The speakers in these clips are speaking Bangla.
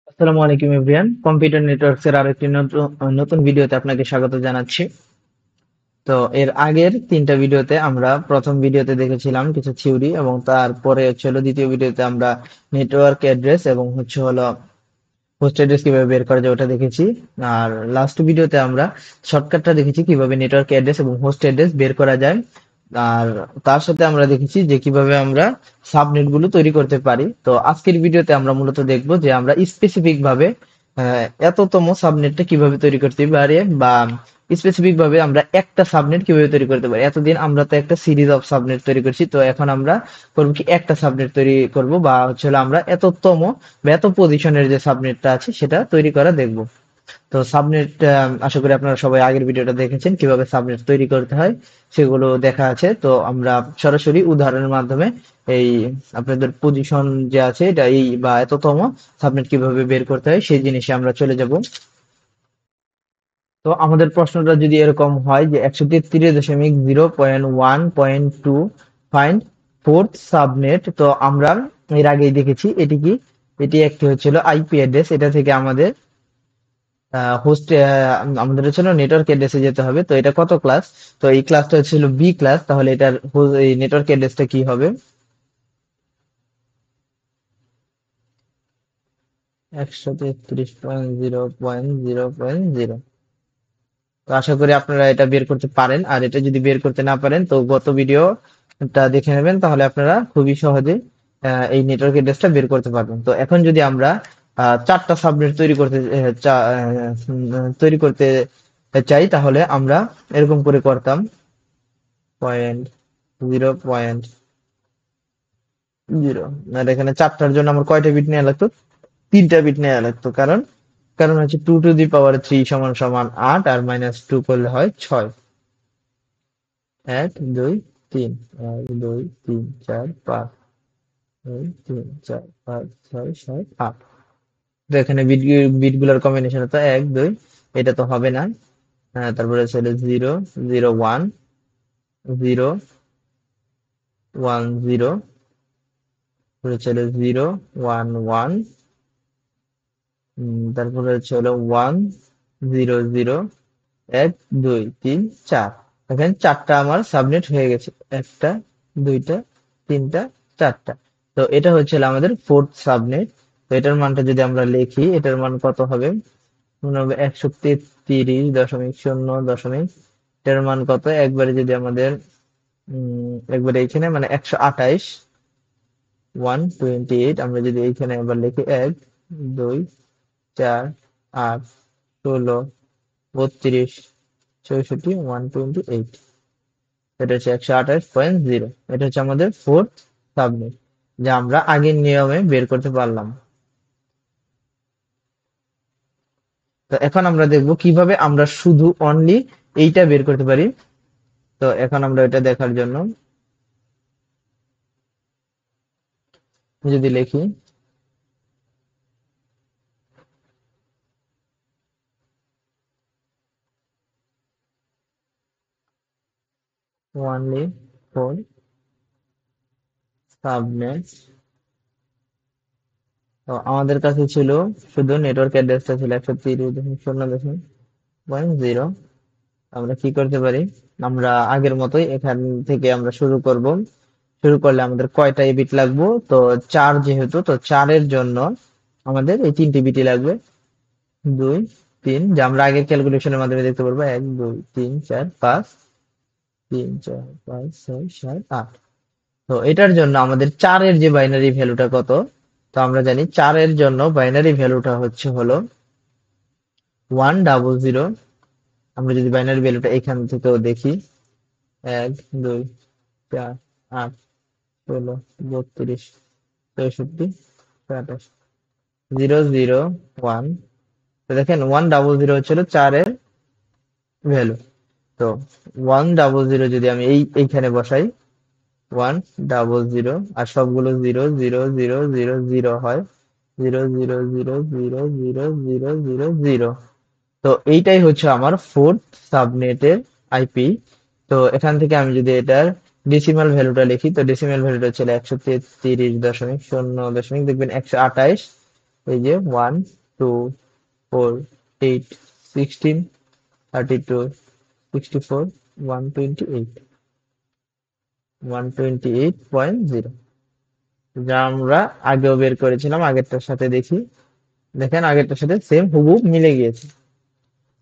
আসসালামু আলাইকুম এভরিওয়ান, কম্পিউটার নেটওয়ার্কস এর আরেকটি নতুন ভিডিওতে আপনাকে স্বাগত জানাচ্ছি। তো এর আগের তিনটা ভিডিওতে আমরা প্রথম ভিডিওতে দেখেছিলাম কিছু থিওরি, এবং তারপরে হলো দ্বিতীয় ভিডিওতে আমরা নেটওয়ার্ক অ্যাড্রেস এবং হলো হোস্ট অ্যাড্রেস কিভাবে বের করা যায় ওটা দেখেছি। আর লাস্ট ভিডিওতে আমরা শর্টকাটটা দেখেছি কিভাবে নেটওয়ার্ক অ্যাড্রেস এবং হোস্ট অ্যাড্রেস বের করা যায়। আর তার সাথে আমরা দেখেছি যে কিভাবে আমরা সাবনেট গুলো তৈরি করতে পারি। তো আজকের ভিডিওতে আমরা মূলত দেখবো যে আমরা স্পেসিফিক ভাবে এততম সাবনেটটা কিভাবে তৈরি করতে পারি, বা স্পেসিফিক ভাবে আমরা একটা সাবনেট কিভাবে তৈরি করতে পারি। এতদিন আমরা তো একটা সিরিজ অফ সাবনেট তৈরি করছি, তো এখন আমরা করবো কি একটা সাবনেট তৈরি করব, বা হলো আমরা এততম বা এত পজিশনের যে সাবনেটটা আছে সেটা তৈরি করা দেখবো। তো সাবনেট, আশা করি আপনারা সবাই আগের ভিডিওটা দেখেছেন কিভাবে সাবনেট তৈরি করতে হয়, সেগুলো দেখা আছে। তো আমরা সরাসরি উদাহরণের মাধ্যমে এই আপনাদের পজিশন যে আছে এটা এই বা এততম সাবনেট কিভাবে বের করতে হয় সেই জিনিসে আমরা চলে যাব। তো আমাদের প্রশ্নটা যদি এরকম হয় যে 133.0.1.2 ফাইন্ড ফোর্থ সাবনেট, তো আমরা এর আগেই দেখেছি এটি কি, এটি একটি হচ্ছিল আইপি অ্যাড্রেস। এটা থেকে আমাদের হোস্ট আমাদের হচ্ছিল নেটওয়ার্ক অ্যাড্রেসে যেতে হবে। তো এটা কত ক্লাস? তো এই ক্লাসটা হচ্ছিল বি ক্লাস, তাহলে এটার এই নেটওয়ার্ক অ্যাড্রেসটা কি হবে? 133.0.0.0। তো আশা করি আপনারা এটা বের করতে পারেন, আর এটা যদি বের করতে না পারেন তো গত ভিডিওটা দেখে নেবেন, তাহলে আপনারা খুবই সহজে এই নেটওয়ার্ক অ্যাড্রেসটা বের করতে পারবেন। তো এখন যদি আমরা চারটা সাবনেট তৈরি করতে চাই, তাহলে আমরা এরকম করে করতাম। 0.0, আর এখানে চারটার জন্য আমার কয়টা বিট নেওয়া লাগতো? তিনটা বিট নেওয়া লাগতো, কারণ কারণ হচ্ছে 2 টু দি পাওয়ার 3 সমান সমান 8, আর -2 করলে হয় 6। 1 2 3, 1 2 3 4 5, 2 3 4 5 6 7 8। তো এখানে বিট গুলার কম্বিনেশন তো 1 2, এটা তো হবে না। তারপরে ছিল 0 0 1 0 1 0, তারপরে ছিল 0 1 1, তারপরে হলো 1 0 0, 1 2 3 4। এখানে চারটা আমার সাবনেট হয়ে গেছে, একটা, দুইটা, তিনটা, চারটা। তো এটা হচ্ছে আমাদের ফোর্থ সাবনেট। তো এটার মানটা যদি আমরা লিখি, এটার মান কত হবে? মনে হবে 133.0.0। এটার মান কত একবারে যদি আমাদের একবারে এইখানে মানে 128, 128 আমরা যদি এইখানে আবার লিখি, 1 2 3 4 5 16 32 64 128, এটা হচ্ছে 128.0। এটা হচ্ছে আমাদের ফোর্থ সাবনেট, যা আমরা আগের নিয়মে বের করতে পারলাম। তো এখন আমরা দেখব কিভাবে আমরা শুধু অনলি এইটা বের করতে পারি। তো এখন আমরা এটা দেখার জন্য যদি লিখি অনলি ফর সাবনেট, তো আমাদের কাছে ছিল শুধু নেটওয়ার্ক অ্যাড্রেসটা ছিল 130.0.0। আমরা কি করতে পারি? আমরা আগের মতোই এখান থেকে আমরা শুরু করব। শুরু করলে আমাদের কয়টা বিট লাগবে? তো 4, যেহেতু তো 4-এর জন্য আমাদের এই 3টি বিটই লাগবে। 2 3, যা আমরা আগের ক্যালকুলেশনের মাধ্যমে দেখতে পারবো। 1 2 3 4 5, 3 4 5 6 7 8। তো এটার জন্য আমাদের 4-এর যে বাইনারি ভ্যালুটা কত? তো আমরা জানি 4-এর জন্য বাইনারি ভ্যালুটা হলো 100। আমরা যদি বাইনারি ভ্যালুটা এখান থেকেও দেখি, 1 2 4 8 16 32 64 128, 0 0 1। তো দেখেন 100 হচ্ছিল 4-এর ভ্যালু। তো 100 যদি আমি এইখানে বসাই, 100, আর সবগুলো 0 0 0 0 0 হয়, 0 0 0 0 0 0 0 0। তো এইটাই হচ্ছে আমার ফোর্থ সাবনেটের আইপি। তো এখান থেকে আমি যদি এটার ডেসিমাল ভ্যালুটা লিখি, তো ডেসিমাল ভ্যালুটা ছিল 133.0. দেখবেন 128 এই যে 1 2 4 8 16 32 64 128 128.0, যা আমরা আগেও বের করেছিলাম আগেরটার সাথে। দেখি, দেখেন আগেরটার সাথে সেম হুবহু মিলে গিয়েছে।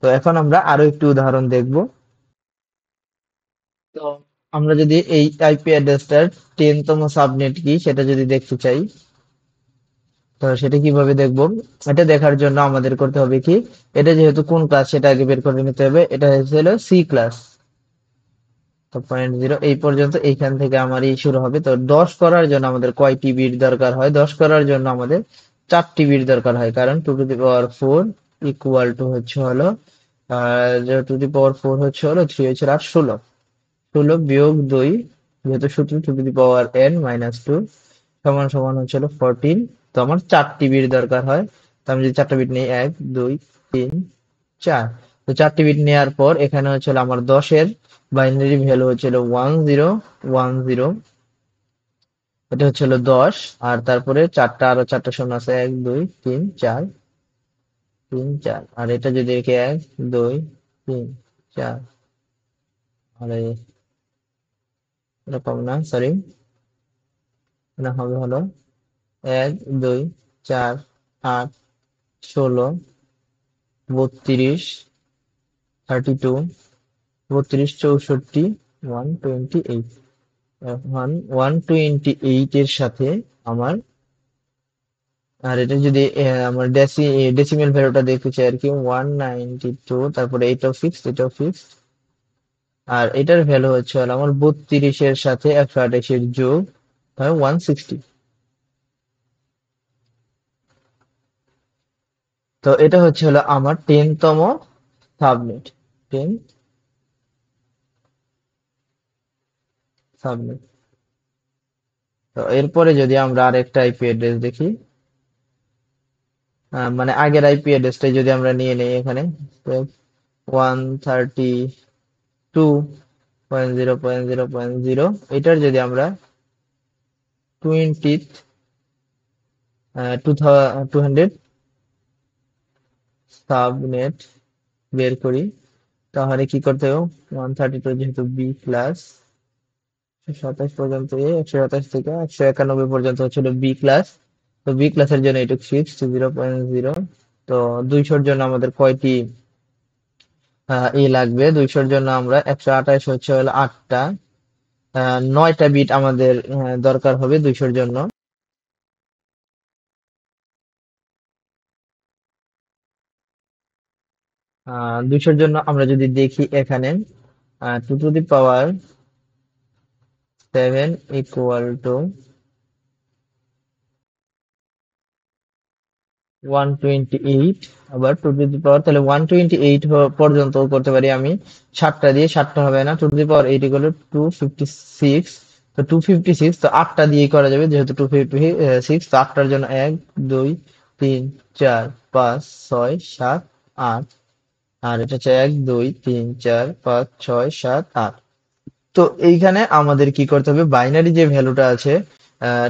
তো এখন আমরা আরো একটি উদাহরণ দেখব। তো আমরা যদি এই আইপি অ্যাড্রেসটার 10তম সাবনেট কি সেটা যদি দেখতে চাই, তো সেটা কিভাবে দেখব? এটা দেখার জন্য আমাদের করতে হবে কি, এটা যেহেতু কোন ক্লাস সেটা আগে বের করে নিতে হবে। এটা হলো সি ক্লাস। তো 0.0 এই পর্যন্ত এইখান থেকে আমারই শুরু হবে। তো 10 করার জন্য আমাদের কয়টি বিট দরকার হয়? 10 করার জন্য আমাদের 4টি বিট দরকার হয়, কারণ 2 to the power 4 equal to হচ্ছে হলো 2 to the power 4 হচ্ছে হলো 3 হচ্ছে 8 16, 16 বিয়োগ 2 যেহেতু সূত্র 2 to the power n - 2 সমান সমান হচ্ছে হলো 14। তো আমার 4টি বিট দরকার হয়। তো আমি যদি 4টা বিট নিই, 1 2 3 4, তো 4টি বিট নেওয়ার পর এখানে হচ্ছে হলো আমার 10-এর বাইনারি ভ্যালু হচ্ছে হলো 1010। এটা হচ্ছে হলো 10, আর তারপরে আরো চারটা শূন্য আছে, 1 2 3 4 3 4, আর এটা যদি একে 1 2 3 4, আর এরকম না, সরি, এটা হবে হলো 1 2 4 8 16 32 32 32 64 128। এখন 128 এর সাথে আমার, আর এটা যদি আমার ডেসিমেল ভ্যালুটা দেখতে চাই আর কি, 192, তারপরে এটাও ফিক্সড, এটাও ফিক্সড, আর এটার ভ্যালু হচ্ছে হলো আমার 32 এর সাথে 128 এর যোগ হয় 160। তো এটা হচ্ছে হলো আমার 10তম সাবনেট, 10 সাবনেট। তো এরপরে যদি আমরা আরেকটা আইপি অ্যাড্রেস দেখি, মানে আগের আইপি অ্যাড্রেসটাই যদি আমরা নিয়ে নেই এখানে, 132.0.0.0, এটার যদি আমরা 20 200 সাবনেট বের করি, তাহলে কি করতে হবে? 132 যেহেতু বি ক্লাস, 127 পর্যন্ত এ, 127 থেকে 191 পর্যন্ত হচ্ছিল বি ক্লাস। তো বি ক্লাসের জন্য এটুকু ফিক্সড 0.0। তো 200-র জন্য আমাদের কয়টি লাগবে? 200-র জন্য আমরা 128 হচ্ছে হলো 8টা, 9টা বিট আমাদের দরকার হবে 200-র জন্য। 200-র জন্য আমরা যদি দেখি এখানে 2 to the power 7 equal to 128। আবার 2 to the power, তাহলে 128 পর্যন্ত করতে পারি আমি 7টা দিয়ে। 7টা হবে না, 2 to the power 8 equal to 256। তো 256, তো 8টা দিয়ে করা যাবে যেহেতু 256। তো 8টার জন্য 1 2 3 4 5 6 7 8, আর এটা হচ্ছে 1 2 3 4 5 6 7 8। তো এইখানে আমাদের কি করতে হবে? বাইনারি যে ভ্যালুটা আছে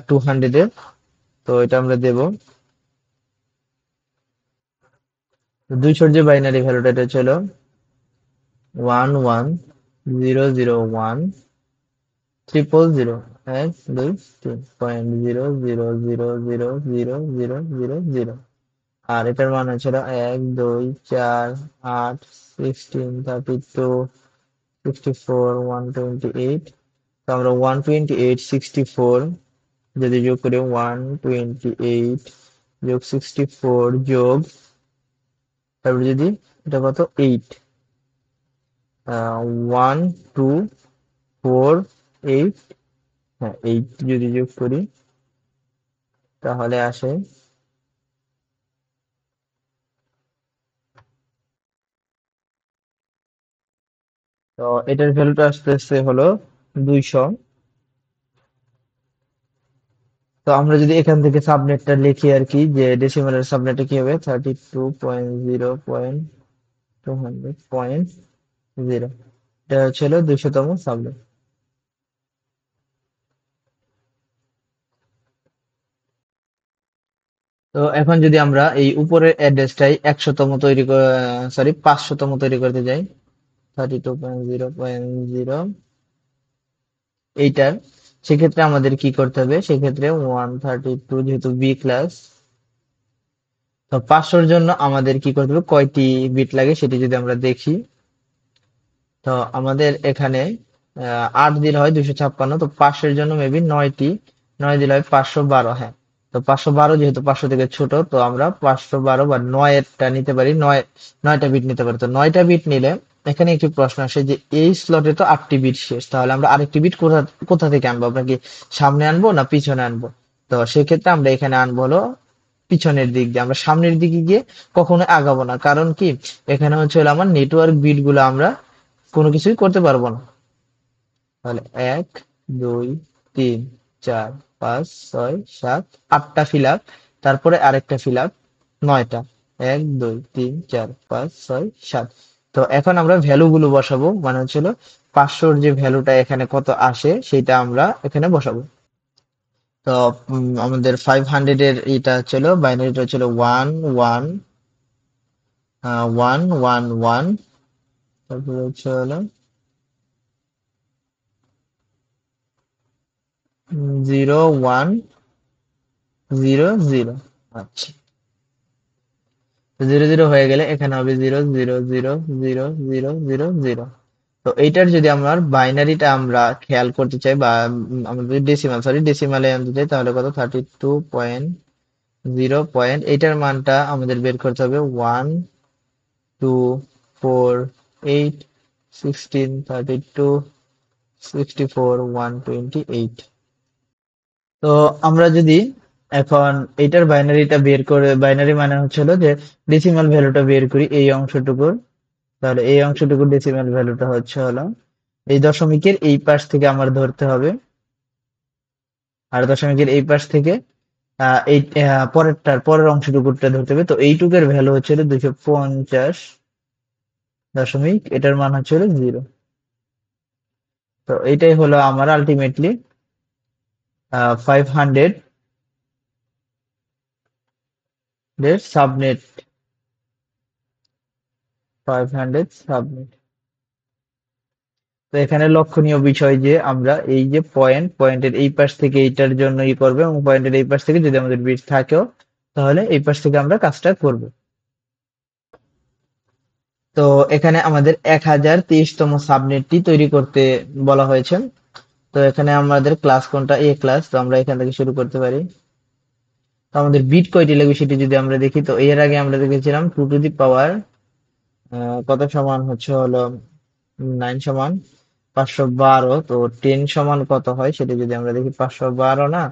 200 এর, তো এটা আমরা দেব। 200-র যে বাইনারি ভ্যালুটা এটা ছিল 11000100, 1 2 3.000000000, আর এটার মান হচ্ছিল 1 2 4 8 16 32 64 128। তো আমরা 128 64 যদি যোগ করি, 128 যোগ 64 যোগ, তারপরে যদি এটা কত 8, 1248, হ্যাঁ 8 যদি যোগ করি তাহলে আসে, তো এটার ভ্যালুটা আসতেছে হলো 200। তো আমরা যদি এখান থেকে সাবনেটটা লিখি আর কি, যে ডেসিমালের সাবনেটে কি হবে? 32.0.200.0, এটা হচ্ছে 200তম সাবনেট। তো এখন যদি আমরা এই উপরের অ্যাড্রেসটাই 100তম তৈরি সরি 500তম তৈরি করতে যাই, 32.0.0 এইটার, সেক্ষেত্রে আমাদের কি করতে হবে? সেক্ষেত্রে 132 যেহেতু বি ক্লাস, তো 500-র জন্য আমাদের কি করতে হবে, কয়টি বিট লাগে সেটি যদি আমরা দেখি, তো আমাদের এখানে 8 দিলে হয় 256, তো 500-এর জন্য মেবি 9টি, 9 দিলে হয় 512। হ্যাঁ, তো 512 যেহেতু 500 থেকে ছোট, তো আমরা 512 বা 9-এরটা নিতে পারি, 9টা বিট নিতে পারি। তো 9টা বিট নিলে এখানে একটি প্রশ্ন আসে যে এই স্লটে তো 8টি বিট শেষ, তাহলে আমরা আরেকটি বিট কোথা কোথা থেকে আনবো? আমরা কি সামনে আনবো না পিছনে আনবো? তো সেক্ষেত্রে আমরা এখানে আনবো হলো পিছনের দিক দিয়ে। আমরা সামনের দিকে গিয়ে কখনো আগাবো না, কারণ কি এখানে হচ্ছে হলো আমার নেটওয়ার্ক বিট গুলো আমরা কোনো কিছুই করতে পারবো না। তাহলে 1 2 3 4 5 6 7 8টা ফিল আপ, তারপরে আরেকটা ফিল আপ 9টা, 1 2 3 4 5 6 7। তো এখন আমরা ভ্যালু গুলো বসাবো, মানে হচ্ছিল 500-র যে ভ্যালুটা এখানে কত আসে সেটা আমরা এখানে বসাবো। তো আমাদের 500-এর এটা ছিল বাইনারিটা ছিল 1 1 1 1 1, তারপরে হচ্ছে হলো 0 1 0 0। আচ্ছা, 0 0 হয়ে গেলে এখানে হবে 0 0 0 0 0 0 0। তো এইটার যদি আমার বাইনারিটা আমরা খেয়াল করতে চাই, বা আমরা যদি ডেসিমালে আনতে চাই, তাহলে কত? 32.0 এইটার মানটা আমাদের বের করতে হবে 1 2 4 8 16 32 64 128। তো আমরা যদি এখন এইটার বাইনারিটা বের করে, বাইনারি মানে হচ্ছে হলো যে ডেসিমাল ভ্যালুটা বের করি এই অংশটুকুর, তাহলে এই অংশটুকুর ডেসিমাল ভ্যালুটা হচ্ছে হলো এই দশমিকের এই পাশ থেকে আমার ধরতে হবে, আর দশমিকের এই পাশ থেকে এই পরের অংশটুকুরটা ধরতে হবে। তো এইটুকের ভ্যালু হচ্ছে হলো 250 দশমিক, এটার মান হচ্ছে হলো 0। তো এইটাই হলো আমার আলটিমেটলি 500 এর সাবনেট, 500 সাবনেট। তো এখানে লক্ষণীয় বিষয় যে আমরা এই যে পয়েন্টের এই পাশ থেকে এইটার জন্য ই করবে, এবং পয়েন্টের এই পাশ থেকে যদি আমাদের বিট থাকেও, তাহলে এই পাশ থেকে আমরা কাজটা করব। তো এখানে আমাদের 1023তম সাবনেটটি তৈরি করতে বলা হয়েছে। তো এখানে আমাদের ক্লাস কোনটা? এ ক্লাস, তো আমরা এখান থেকে শুরু করতে পারি। তো আমাদের বিট কয়টি লাগবে সেটি যদি আমরা দেখি, তো এর আগে আমরা দেখেছিলাম 2 টু দি পাওয়ার কত সমান হচ্ছে হলো 9 সমান 512। তো 10 সমান কত হয় সেটা যদি আমরা দেখি, 512 না,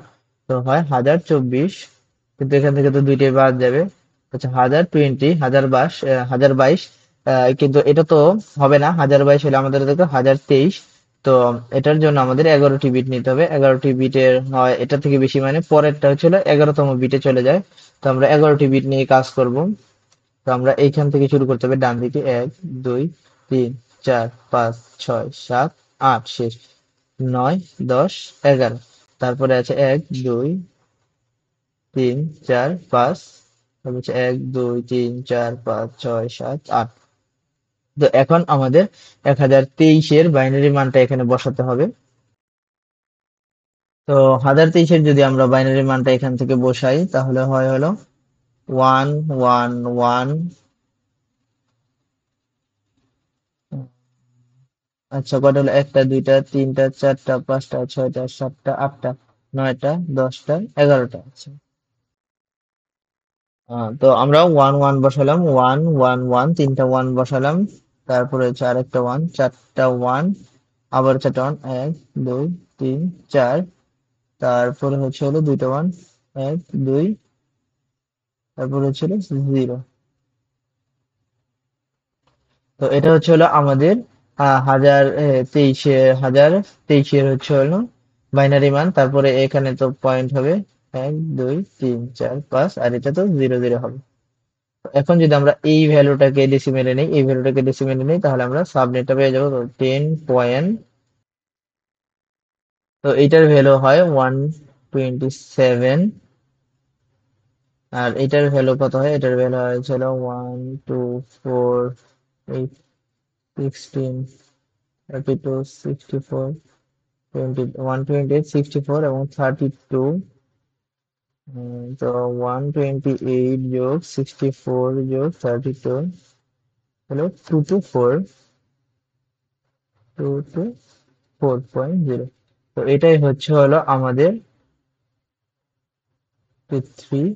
তো হয় 1024। কিন্তু এখান থেকে তো দুইটাই বাদ যাবে, আচ্ছা 1020, 1022। কিন্তু এটা তো হবে না, 1022 হলে আমাদের দেখো 1023। তো এটার জন্য আমাদের 11টি বিট নিতে হবে। 11টি বিটের হয় এটা থেকে বেশি, মানে পরেরটা হচ্ছিল 11তম বিটে চলে যায়। তো আমরা 11টি বিট নিয়ে কাজ করব। তো আমরা এইখান থেকে শুরু করতে হবে, ডান দিকে 1 2 3 4 5 6 7 8, শেষ 9 10 11। তারপরে আছে 1 2 3 4 5, তারপর হচ্ছে 1 2 3 4 5 6 7 8। তো এখন আমাদের 1023-এর বাইনারি মানটা এখানে বসাতে হবে। তো 1023-এর যদি আমরা বাইনারি মানটা এখান থেকে বসাই, তাহলে হয় হলো 1 1 1। আচ্ছা, কটা হলো? একটা, দুইটা, তিনটা, চারটা, পাঁচটা, ছয়টা, সাতটা, আটটা, নয়টা, 10টা, 11টা। আচ্ছা, তো আমরা 1 1 বসালাম, 1 1 1, তিনটা 1 বসালাম, তারপরে হচ্ছে আরেকটা 1, চারটা 1, আবার চারটা 1, 1 2 3 4, তারপরে হচ্ছে হলো দুইটা 1, 1 2, তারপরে হচ্ছে হলো 0। তো এটা হচ্ছে হলো আমাদের 1023-এর হচ্ছে হলো বাইনারি মান। তারপরে এখানে তো পয়েন্ট হবে 1 2 3 4 5, আর এটা তো 0 0 হবে। এখন যদি আমরা এই ভ্যালুটাকে ডেসিমেলে নেই, তাহলে আমরা সাবনেটটা পেয়ে যাবো 10 পয়েন্ট। তো এইটার ভ্যালু হয় 127 আর এটার ভ্যালু কত হয়, এটার ভ্যালু হয়েছিল 1 2 4 8 16 32 64 20 128 64 এবং 32। তো 128 যোগ 64 যোগ 32 হলো 224 224.0। তো এটাই হলো আমাদের 3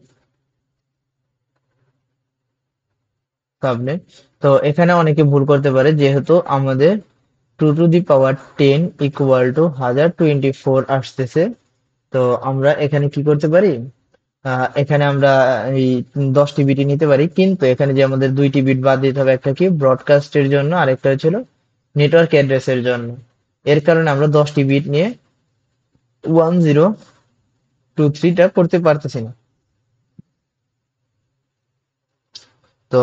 সাবনেট। তো এখানে অনেকে ভুল করতে পারে, যেহেতু আমাদের 2 to the power 10 equal to 1024 আসতেছে। তো আমরা এখানে কি করতে পারি, এখানে আমরা এই 10টি বিটই নিতে পারি, কিন্তু এখানে যে আমাদের 2টি বিট বাদ দিতে হবে, একটা কি ব্রডকাস্টের জন্য, আরেকটা হচ্ছিল নেটওয়ার্ক অ্যাড্রেসের জন্য। এর কারণে আমরা 10টি বিট নিয়ে 1023টা করতে পারতেছি না। তো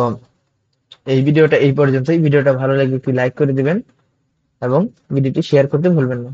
এই ভিডিওটা এই পর্যন্তই। ভিডিওটা ভালো লাগলে একটু লাইক করে দিবেন এবং ভিডিওটি শেয়ার করতে ভুলবেন না।